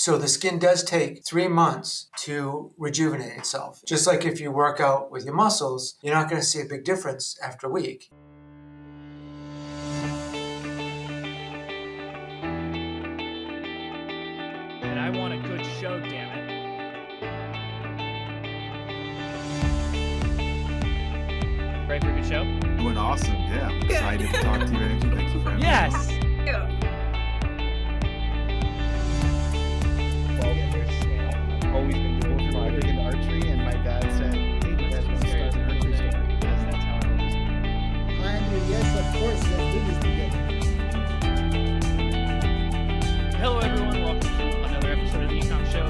So the skin does take 3 months to rejuvenate itself. Just like if you work out with your muscles, you're not going to see a big difference after a week. And I want a good show, damn it. Ready for a good show? Doing awesome, yeah. I'm excited to talk to you, Angie. Thank you for having me. Yes. I've always been doing big into archery, and my dad said, "Hey, you guys want to start an archery store?" That's how it is. Yes, of course. Let's do this together. Hello, everyone. Welcome to another episode of the E-Comm Show.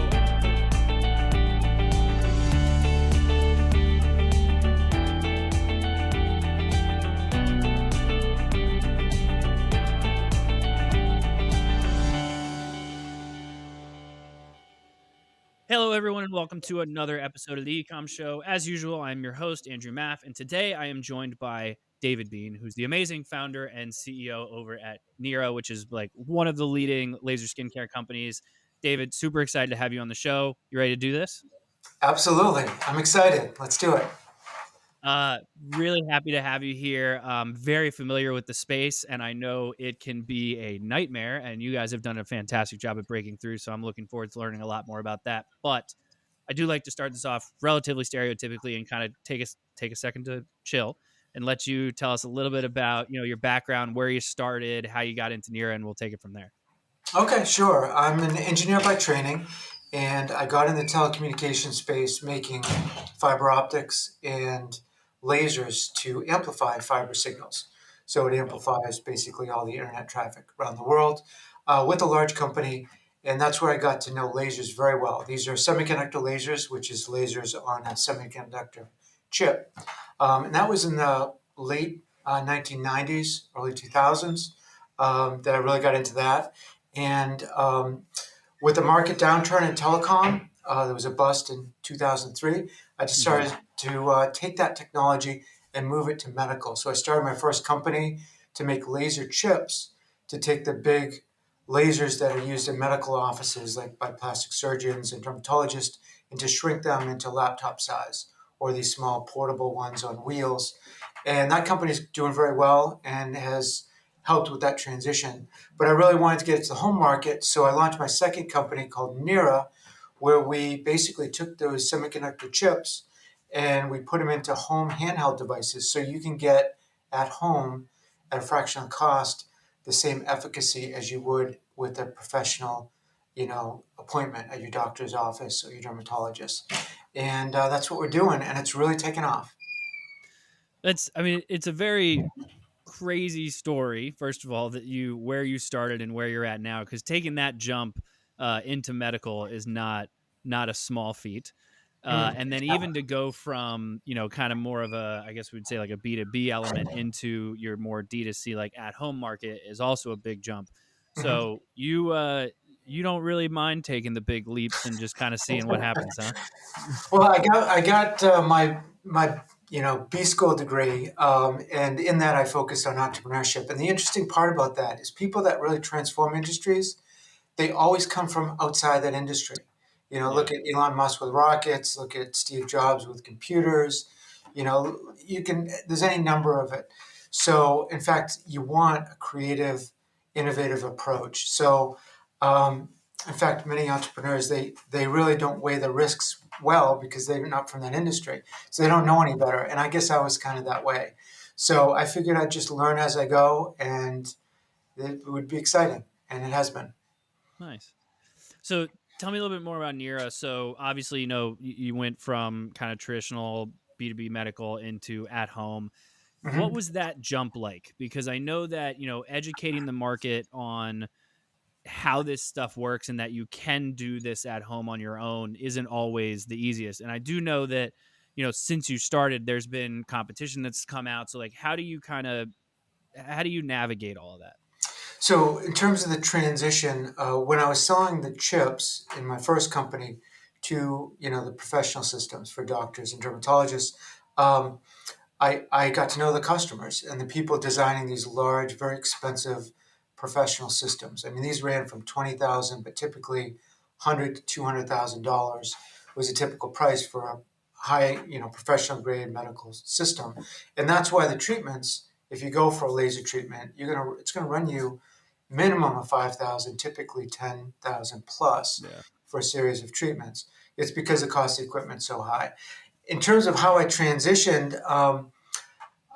Hello, everyone, and welcome to another episode of the E-Comm Show. As usual, I'm your host, Andrew Maff, and today I am joined by David Bean, who's the amazing founder and CEO over at NIRA, which is like one of the leading laser skincare companies. David, super excited to have you on the show. You ready to do this? Absolutely. I'm excited. Let's do it. Really happy to have you here. Very familiar with the space, and I know it can be a nightmare, and you guys have done a fantastic job at breaking through, so I'm looking forward to learning a lot more about that. But I do like to start this off relatively stereotypically and kind of take a second to chill and let you tell us a little bit about, your background, where you started, how you got into NIRA, and we'll take it from there. Okay, sure. I'm an engineer by training, and I got in the telecommunications space making fiber optics and lasers to amplify fiber signals. So it amplifies basically all the internet traffic around the world with a large company, and that's where I got to know lasers very well. These are semiconductor lasers, which is lasers on a semiconductor chip. And that was in the late 1990s, early 2000s that I really got into that. And with the market downturn in telecom, there was a bust in 2003. I just started to take that technology and move it to medical. So I started my first company to make laser chips to take the big lasers that are used in medical offices, like by plastic surgeons and dermatologists, and to shrink them into laptop size or these small portable ones on wheels. And that company is doing very well and has helped with that transition. But I really wanted to get into the home market, so I launched my second company called NIRA, where we basically took those semiconductor chips and we put them into home handheld devices, so you can get at home at a fraction of the cost the same efficacy as you would with a professional, appointment at your doctor's office or your dermatologist. And that's what we're doing, and it's really taken off. It's a very crazy story, first of all, where you started and where you're at now, because taking that jump into medical is not a small feat. And then even to go from, kind of more of a, I guess we'd say like a B2B element into your more D2C, like at home market is also a big jump. So you don't really mind taking the big leaps and just kind of seeing what happens, huh? Well, I got my B school degree, and in that I focused on entrepreneurship. And the interesting part about that is people that really transform industries, they always come from outside that industry. Look at Elon Musk with rockets. Look at Steve Jobs with computers. There's any number of it. So, in fact, you want a creative, innovative approach. So, in fact, many entrepreneurs, they really don't weigh the risks well because they're not from that industry. So they don't know any better. And I guess I was kind of that way. So I figured I'd just learn as I go, and it would be exciting. And it has been. Nice. So tell me a little bit more about NIRA. So obviously, you went from kind of traditional B2B medical into at home. Mm-hmm. What was that jump like? Because I know that, educating the market on how this stuff works and that you can do this at home on your own isn't always the easiest. And I do know that, since you started, there's been competition that's come out. So like, how do you navigate all of that? So in terms of the transition, when I was selling the chips in my first company to, the professional systems for doctors and dermatologists, I got to know the customers and the people designing these large, very expensive professional systems. I mean, these ran from 20,000, but typically $100,000 to $200,000 was a typical price for a high, professional grade medical system. And that's why the treatments, if you go for a laser treatment, it's gonna run you minimum of 5,000, typically 10,000 plus Yeah. for a series of treatments. It's because the cost of the equipment's so high. In terms of how I transitioned,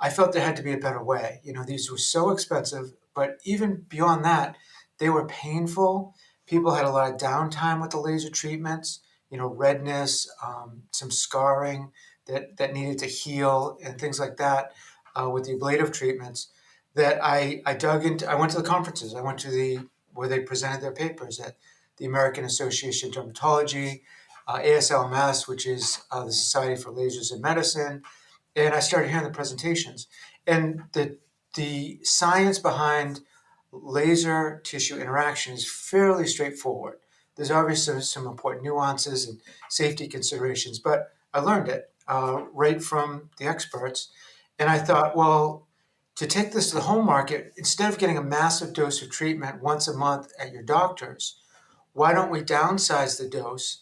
I felt there had to be a better way. These were so expensive, but even beyond that, they were painful. People had a lot of downtime with the laser treatments, redness, some scarring that needed to heal, and things like that with the ablative treatments. That I dug into. I went to the conferences. I went to where they presented their papers at the American Association of Dermatology, ASLMS, which is the Society for Lasers in Medicine, and I started hearing the presentations. And the science behind laser tissue interaction is fairly straightforward. There's obviously some important nuances and safety considerations, but I learned it right from the experts. And I thought, well, to take this to the home market, instead of getting a massive dose of treatment once a month at your doctor's, why don't we downsize the dose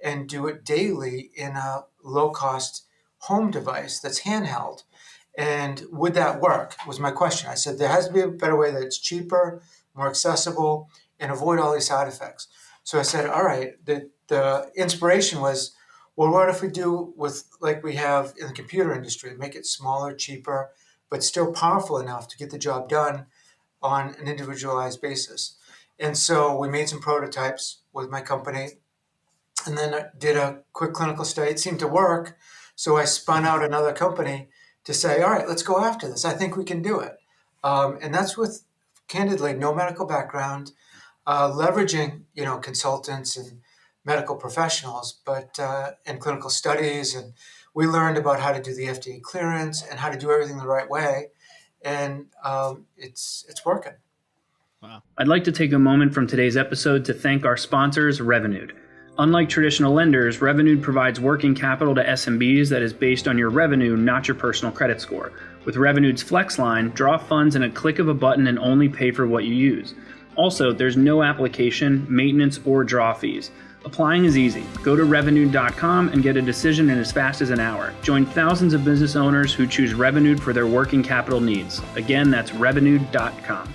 and do it daily in a low cost home device that's handheld? And would that work? Was my question. I said, there has to be a better way that's cheaper, more accessible, and avoid all these side effects. So I said, all right, the inspiration was, well, what if we do with like we have in the computer industry, make it smaller, cheaper, but still powerful enough to get the job done on an individualized basis. And so we made some prototypes with my company and then I did a quick clinical study. It seemed to work. So I spun out another company to say, all right, let's go after this. I think we can do it. And that's with, candidly, no medical background, leveraging, consultants and medical professionals, but and clinical studies. And we learned about how to do the FDA clearance and how to do everything the right way. And it's working. Wow. I'd like to take a moment from today's episode to thank our sponsors, Revenued. Unlike traditional lenders, Revenued provides working capital to SMBs that is based on your revenue, not your personal credit score. With Revenued's Flex Line, draw funds in a click of a button and only pay for what you use. Also, there's no application, maintenance, or draw fees. Applying is easy. Go to Revenued.com and get a decision in as fast as an hour. Join thousands of business owners who choose Revenued for their working capital needs. Again, that's Revenued.com.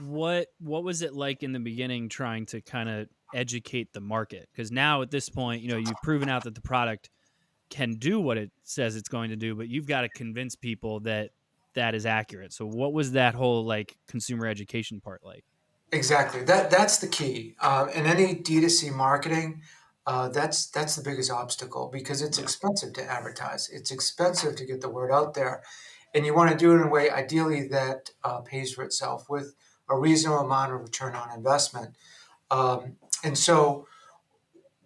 What was it like in the beginning trying to kind of educate the market? Because now at this point, you've proven out that the product can do what it says it's going to do, but you've got to convince people that that is accurate. So what was that whole like consumer education part like? Exactly. That's the key. In any D2C marketing, that's the biggest obstacle because it's expensive to advertise. It's expensive to get the word out there, and you want to do it in a way, ideally, that pays for itself with a reasonable amount of return on investment. And so,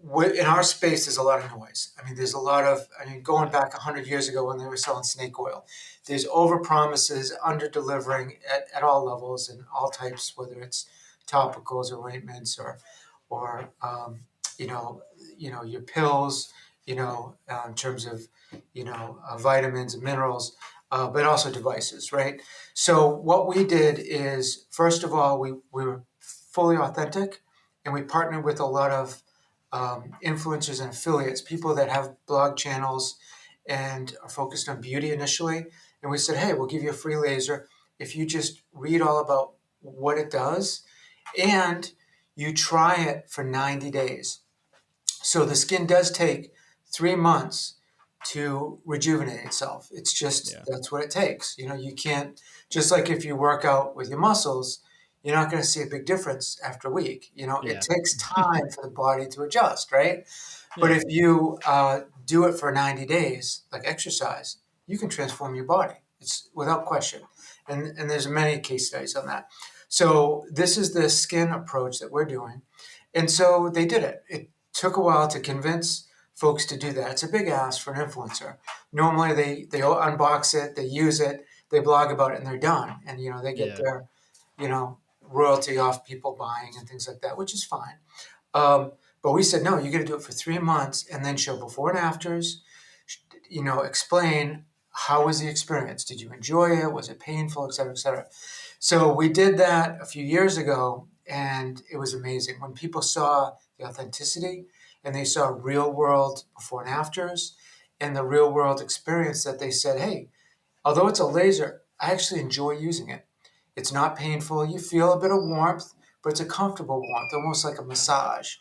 in our space, there's a lot of noise. There's a lot of, going back 100 years ago when they were selling snake oil, there's over promises, under delivering at all levels and all types, whether it's topicals, ointments, or your pills, in terms of, vitamins and minerals, but also devices, right? So what we did is, first of all, we were fully authentic, and we partnered with a lot of influencers and affiliates, people that have blog channels and are focused on beauty initially. And we said, hey, we'll give you a free laser if you just read all about what it does and you try it for 90 days. So the skin does take 3 months to rejuvenate itself. It's just, that's what it takes. You can't, just like if you work out with your muscles, you're not going to see a big difference after a week. It takes time for the body to adjust, right? But if you do it for 90 days, like exercise, you can transform your body. It's without question. And there's many case studies on that. So this is the skin approach that we're doing. And so they did it. It took a while to convince folks to do that. It's a big ask for an influencer. Normally they unbox it, they use it, they blog about it, and they're done. And, they get their, royalty off people buying and things like that, which is fine. But we said, no, you're going to do it for 3 months and then show before and afters, explain how was the experience? Did you enjoy it? Was it painful, et cetera, et cetera? So we did that a few years ago, and it was amazing. When people saw the authenticity and they saw real world before and afters and the real world experience, that they said, hey, although it's a laser, I actually enjoy using it. It's not painful. You feel a bit of warmth, but it's a comfortable warmth, almost like a massage.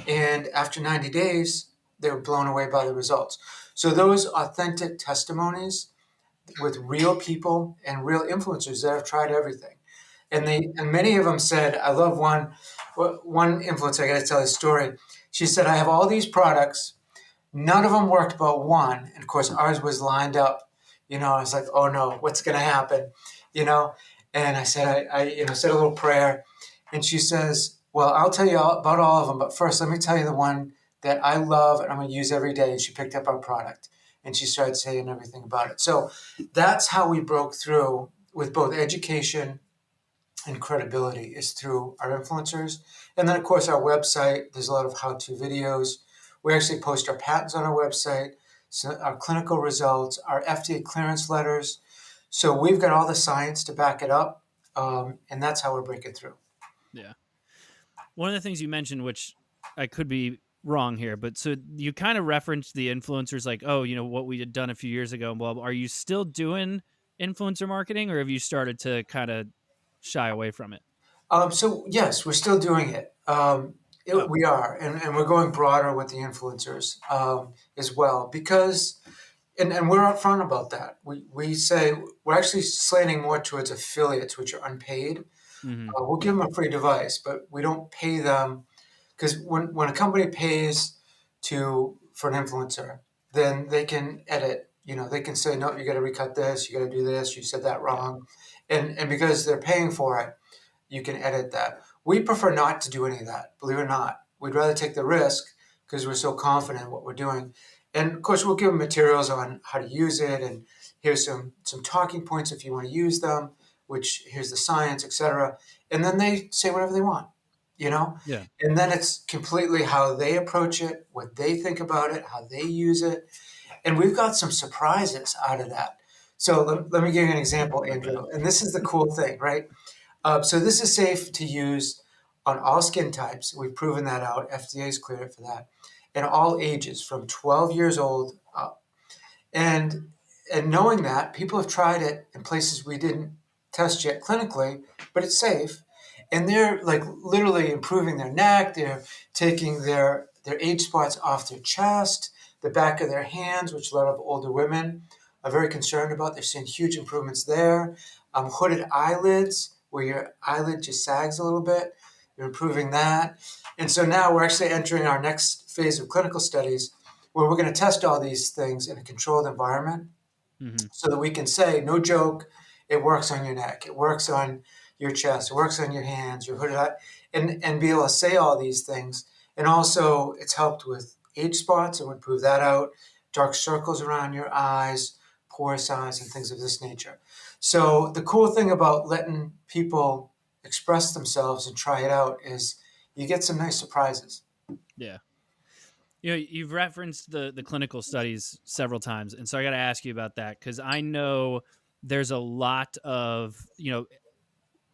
And after 90 days, they were blown away by the results. So those authentic testimonies with real people and real influencers that have tried everything. And many of them said, I love one influencer, I got to tell this story. She said, I have all these products. None of them worked but one. And of course, ours was lined up. I was like, oh no, what's going to happen? You know, and I said, I said a little prayer. And she says, well, I'll tell you about all of them. But first, let me tell you the one that I love and I'm going to use every day. And she picked up our product and she started saying everything about it. So that's how we broke through with both education and credibility, is through our influencers. And then, of course, our website. There's a lot of how-to videos. We actually post our patents on our website, so our clinical results, our FDA clearance letters. So we've got all the science to back it up, and that's how we're breaking through. Yeah. One of the things you mentioned, which I could be wrong here, but so you kind of referenced the influencers, like, oh, what we had done a few years ago and blah, blah. Are you still doing influencer marketing, or have you started to kind of shy away from it? So yes, we're still doing it. We are, and we're going broader with the influencers as well, because, and we're upfront about that. We say we're actually slanting more towards affiliates, which are unpaid. Mm-hmm. We'll give them a free device, but we don't pay them, because when a company pays for an influencer, then they can edit. They can say, no, you got to recut this, you got to do this, you said that wrong, and because they're paying for it, you can edit that. We prefer not to do any of that, believe it or not. We'd rather take the risk because we're so confident in what we're doing. And of course, we'll give them materials on how to use it, and here's some talking points if you want to use them, which here's the science, etc. And then they say whatever they want, Yeah. And then it's completely how they approach it, what they think about it, how they use it. And we've got some surprises out of that. So let me give you an example, Andrew. And this is the cool thing, right? So this is safe to use on all skin types. We've proven that out. FDA's cleared it for that. And all ages, from 12 years old up. And knowing that, people have tried it in places we didn't test yet clinically, but it's safe. And they're like literally improving their neck. They're taking their age spots off their chest, the back of their hands, which a lot of older women are very concerned about. They're seeing huge improvements there. Hooded eyelids, where your eyelid just sags a little bit. They're improving that. And so now we're actually entering our next phase of clinical studies, where we're going to test all these things in a controlled environment, Mm-hmm. so that we can say, no joke, it works on your neck, it works on your chest, it works on your hands, your hooded eye, and be able to say all these things. And also, it's helped with age spots, and we prove that out, dark circles around your eyes, porous eyes, and things of this nature. So the cool thing about letting people express themselves and try it out is you get some nice surprises. Yeah. You've referenced the clinical studies several times, and so I got to ask you about that, because I know there's a lot of,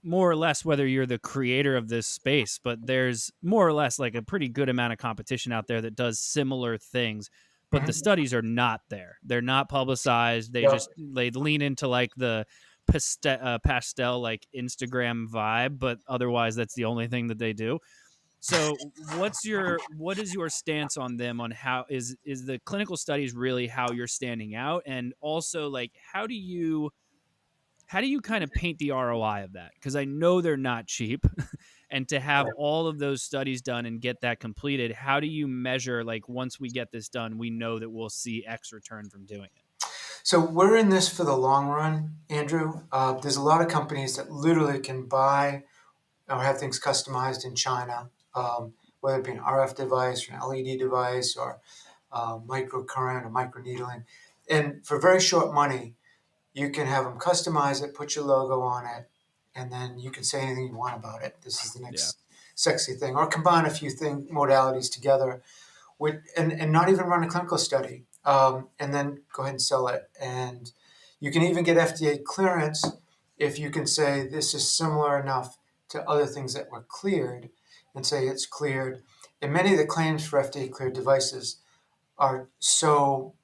more or less, whether you're the creator of this space, but there's more or less like a pretty good amount of competition out there that does similar things, but the studies are not there. They're not publicized. They Yep. they lean into like the pastel like Instagram vibe, but otherwise that's the only thing that they do. So what is your stance on them, on how is the clinical studies really how you're standing out? And also, like, how do you kind of paint the ROI of that? Because I know they're not cheap. And to have all of those studies done and get that completed, how do you measure, like, once we get this done, we know that we'll see X return from doing it? So we're in this for the long run, Andrew. There's a lot of companies that literally can buy or have things customized in China, whether it be an RF device or an LED device or microcurrent or microneedling. And for very short money, you can have them customize it, put your logo on it, and then you can say anything you want about it. This is the next sexy thing. Or combine a few modalities together and not even run a clinical study, and then go ahead and sell it. And you can even get FDA clearance if you can say this is similar enough to other things that were cleared and say it's cleared. And many of the claims for FDA-cleared devices are so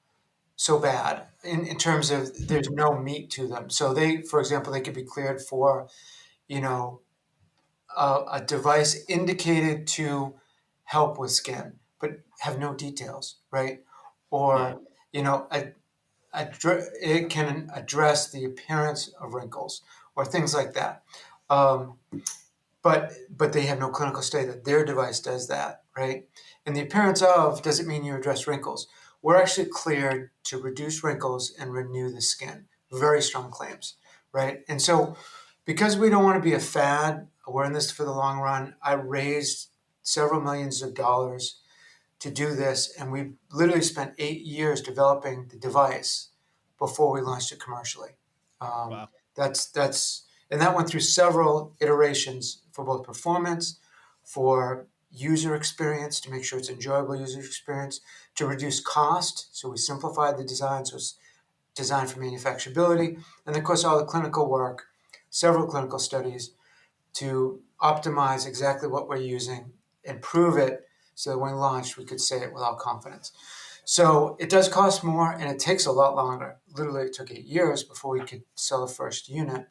bad in terms of there's no meat to them. So they, for example, they could be cleared for, you know, a device indicated to help with skin, but have no details, right? Or, you know, it can address the appearance of wrinkles or things like that. Um, but they have no clinical study that their device does that, right? And the appearance of doesn't mean you address wrinkles. We're actually cleared to reduce wrinkles and renew the skin. Very strong claims, right? And so, because we don't want to be a fad, we're in this for the long run. I raised several millions of dollars to do this, and we literally spent 8 years developing the device before we launched it commercially. Wow. That's and that went through several iterations for both performance, for user experience to make sure it's enjoyable user experience, to reduce cost. So we simplified the design, so it's designed for manufacturability, and of course all the clinical work, several clinical studies to optimize exactly what we're using and prove it so that when launched we could say it with all confidence. So it does cost more and it takes a lot longer. Literally, it took 8 years before we could sell the first unit.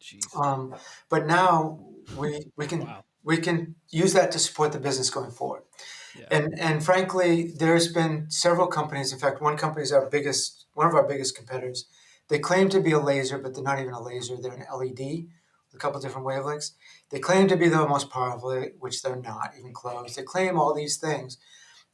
Jeez. But now we can Wow. we can use that to support the business going forward. Yeah. And frankly, there's been several companies. In fact, one company is one of our biggest competitors. They claim to be a laser, but they're not even a laser. They're an LED with a couple different wavelengths. They claim to be the most powerful, which they're not even close. They claim all these things,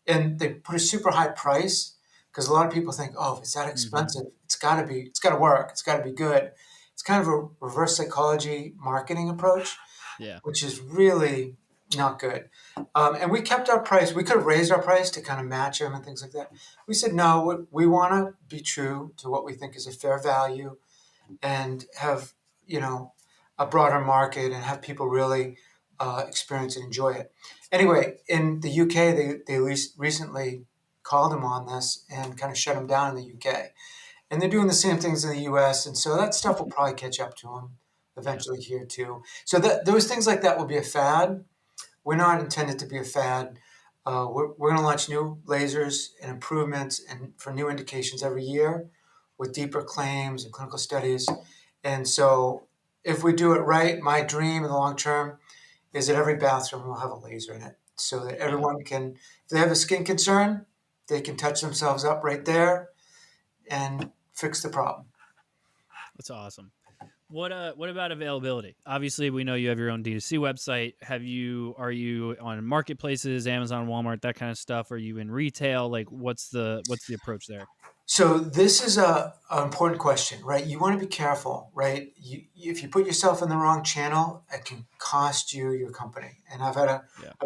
and they put a super high price because a lot of people think, oh, if it's that expensive, it's got to work, it's got to be good. It's kind of a reverse psychology marketing approach, Yeah. which is really not good. And we kept our price. We could have raised our price to kind of match them and things like that. We said, no, we want to be true to what we think is a fair value and have, you know, a broader market and have people really experience and enjoy it. Anyway, in the UK, they recently called them on this and kind of shut them down in the UK. And they're doing the same things in the US. And so that stuff will probably catch up to them eventually here too. So those things like that will be a fad. We're not intended to be a fad. We're going to launch new lasers and improvements and for new indications every year with deeper claims and clinical studies. And so if we do it right, my dream in the long term is that every bathroom will have a laser in it so that everyone can, if they have a skin concern, they can touch themselves up right there and fix the problem. That's awesome. What about availability? Obviously, we know you have your own D2C website. Are you on marketplaces, Amazon, Walmart, that kind of stuff? Are you in retail? Like, what's the approach there? So this is an important question, right? You want to be careful, right? If you put yourself in the wrong channel, it can cost you your company. And I've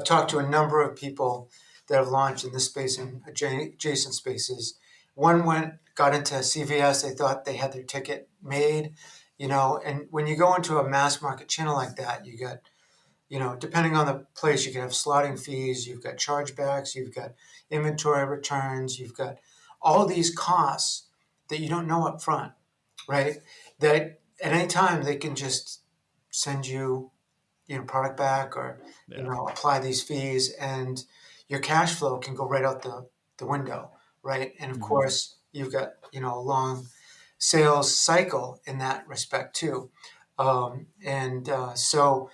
talked to a number of people that have launched in this space and adjacent spaces. One got into CVS. They thought they had their ticket made, you know. And when you go into a mass market channel like that, you got, you know, depending on the place, you can have slotting fees, you've got chargebacks, you've got inventory returns, you've got all these costs that you don't know up front, right? That at any time they can just send you, you know, product back or, you know, apply these fees and your cash flow can go right out the window, right? And of course, you've got, you know, a long sales cycle in that respect too. So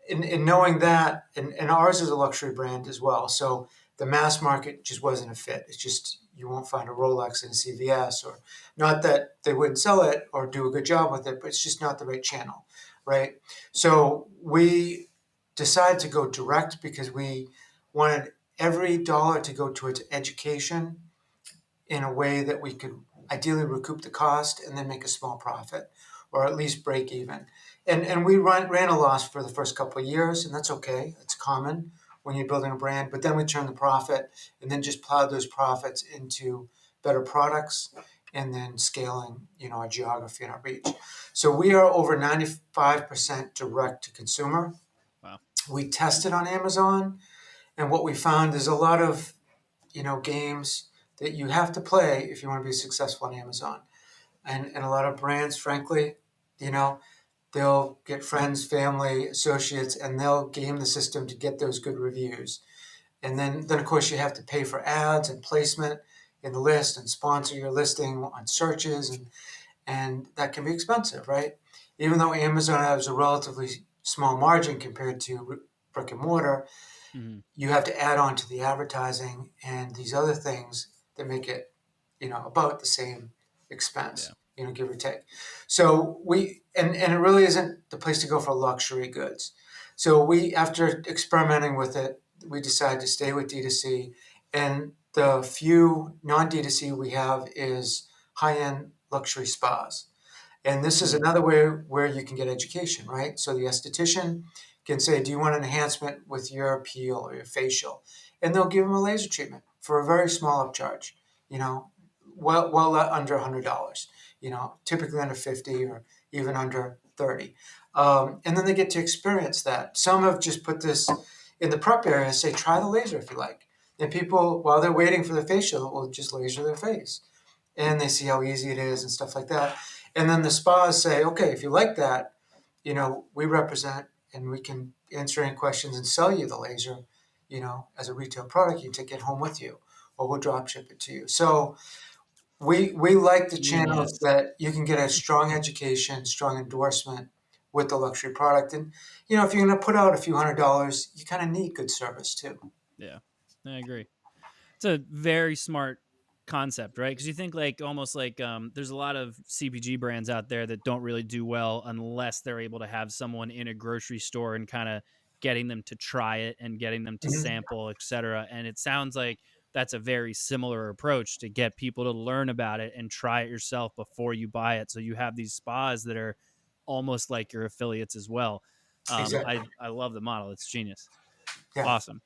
in knowing that, and ours is a luxury brand as well. So the mass market just wasn't a fit. It's just, you won't find a Rolex in a CVS, or not that they wouldn't sell it or do a good job with it, but it's just not the right channel, right? So we decided to go direct because we wanted every dollar to go towards education in a way that we could ideally recoup the cost and then make a small profit or at least break even. And we ran a loss for the first couple of years, and that's okay. It's common when you're building a brand, but then we turn the profit and then just plow those profits into better products and then scaling, you know, our geography and our reach. So we are over 95% direct to consumer. Wow. We tested on Amazon, and what we found is a lot of, you know, games that you have to play if you want to be successful on Amazon. And a lot of brands, frankly, you know, they'll get friends, family, associates, and they'll game the system to get those good reviews. And then of course you have to pay for ads and placement in the list and sponsor your listing on searches, and that can be expensive, right? Even though Amazon has a relatively small margin compared to brick and mortar, you have to add on to the advertising and these other things that make it, about the same expense, give or take. So and it really isn't the place to go for luxury goods. So after experimenting with it, we decided to stay with D2C, and the few non-D2C we have is high-end luxury spas. And this is another way where you can get education, right? So the esthetician can say, do you want an enhancement with your peel or your facial? And they'll give them a laser treatment for a very small upcharge, well under $100, typically under 50 or even under 30. And then they get to experience that. Some have just put this in the prep area, say, try the laser if you like. And people, while they're waiting for the facial, will just laser their face. And they see how easy it is and stuff like that. And then the spas say, okay, if you like that, we represent and we can answer any questions and sell you the laser, as a retail product. You take it home with you, or we'll drop ship it to you. So we like the channels that you can get a strong education, strong endorsement with the luxury product. And, if you're going to put out a few $100s, you kind of need good service too. Yeah, I agree. It's a very smart concept, right? Because you think almost like there's a lot of CPG brands out there that don't really do well unless they're able to have someone in a grocery store and kind of getting them to try it and getting them to sample, etc. And it sounds like that's a very similar approach to get people to learn about it and try it yourself before you buy it. So you have these spas that are almost like your affiliates as well. Exactly. I love the model. It's genius. Yeah. Awesome.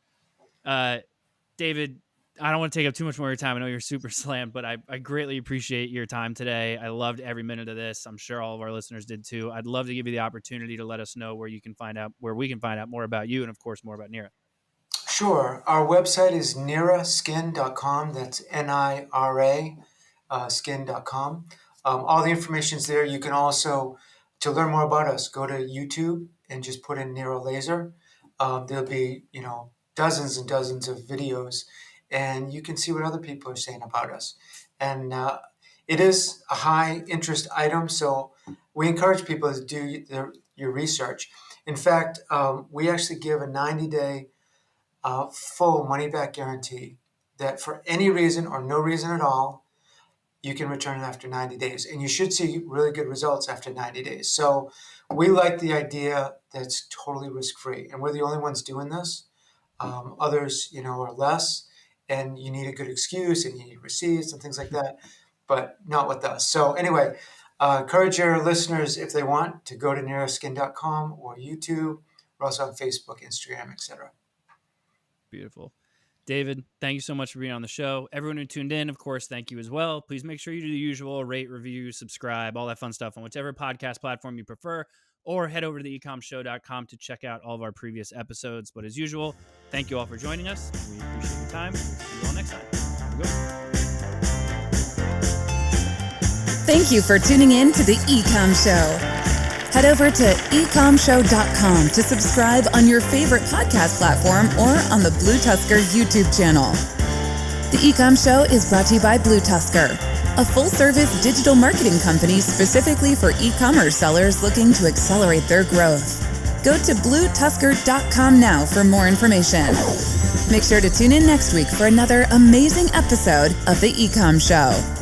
David, I don't want to take up too much more of your time. I know you're super slammed, but I greatly appreciate your time today. I loved every minute of this. I'm sure all of our listeners did too. I'd love to give you the opportunity to let us know where we can find out more about you and, of course, more about NIRA. Sure. Our website is niraskin.com. That's NIRA skin.com. All the information is there. You can also, to learn more about us, go to YouTube and just put in NIRA Laser. There'll be, dozens and dozens of videos, and you can see what other people are saying about us. And it is a high interest item, so we encourage people to do your research. In fact, we actually give a 90-day full money-back guarantee that for any reason or no reason at all, you can return it after 90 days. And you should see really good results after 90 days. So we like the idea that's totally risk-free. And we're the only ones doing this. Others, are less. And you need a good excuse and you need receipts and things like that. But not with us. So anyway, encourage your listeners, if they want, to go to niraskin.com or YouTube. We're also on Facebook, Instagram, etc. Beautiful. David, thank you so much for being on the show. Everyone who tuned in, of course, thank you as well. Please make sure you do the usual: rate, review, subscribe, all that fun stuff on whichever podcast platform you prefer, or head over to the ecommshow.com to check out all of our previous episodes. But as usual, thank you all for joining us. We appreciate your time. We'll see you all next time. Have a good one. Thank you for tuning in to the E-Comm Show. Head over to ecommshow.com to subscribe on your favorite podcast platform or on the BlueTuskr YouTube channel. The E-Comm Show is brought to you by BlueTuskr, a full-service digital marketing company specifically for e-commerce sellers looking to accelerate their growth. Go to BlueTuskr.com now for more information. Make sure to tune in next week for another amazing episode of the E-Comm Show.